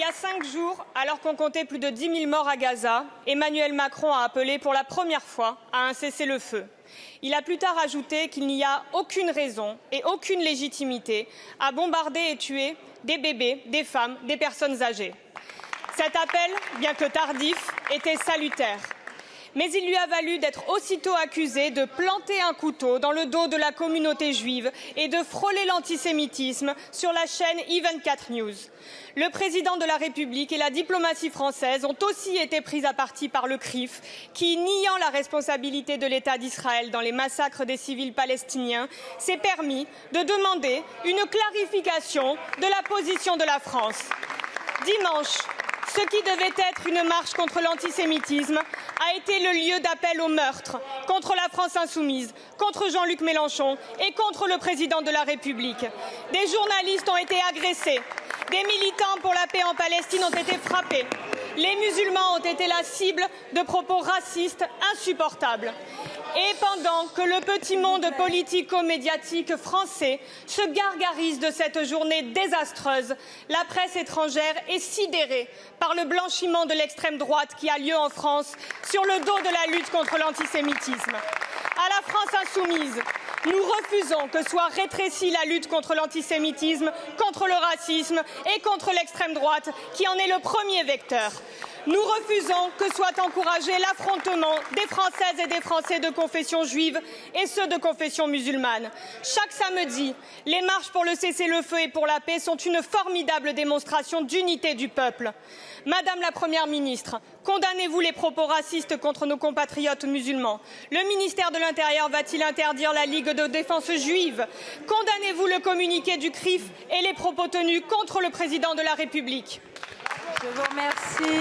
y a 5 jours, alors qu'on comptait plus de 10 000 morts à Gaza, Emmanuel Macron a appelé pour la première fois à un cessez-le-feu. Il a plus tard ajouté qu'il n'y a aucune raison et aucune légitimité à bombarder et tuer des bébés, des femmes, des personnes âgées. Cet appel, bien que tardif, était salutaire. Mais il lui a valu d'être aussitôt accusé de planter un couteau dans le dos de la communauté juive et de frôler l'antisémitisme sur la chaîne E24 News. Le président de la République et la diplomatie française ont aussi été pris à partie par le CRIF, qui, niant la responsabilité de l'État d'Israël dans les massacres des civils palestiniens, s'est permis de demander une clarification de la position de la France. Dimanche, ce qui devait être une marche contre l'antisémitisme a été le lieu d'appel au meurtre contre la France insoumise, contre Jean-Luc Mélenchon et contre le président de la République. Des journalistes ont été agressés, des militants pour la paix en Palestine ont été frappés, les musulmans ont été la cible de propos racistes insupportables. Et pendant que le petit monde politico-médiatique français se gargarise de cette journée désastreuse, la presse étrangère est sidérée par le blanchiment de l'extrême droite qui a lieu en France sur le dos de la lutte contre l'antisémitisme. À la France insoumise, nous refusons que soit rétrécie la lutte contre l'antisémitisme, contre le racisme et contre l'extrême droite, qui en est le premier vecteur. Nous refusons que soit encouragé l'affrontement des Françaises et des Français de confession juive et ceux de confession musulmane. Chaque samedi, les marches pour le cessez-le-feu et pour la paix sont une formidable démonstration d'unité du peuple. Madame la Première ministre, condamnez-vous les propos racistes contre nos compatriotes musulmans? Le ministère de l'Intérieur va-t-il interdire la Ligue de défense juive? Condamnez-vous le communiqué du CRIF et les propos tenus contre le président de la République? Je vous remercie.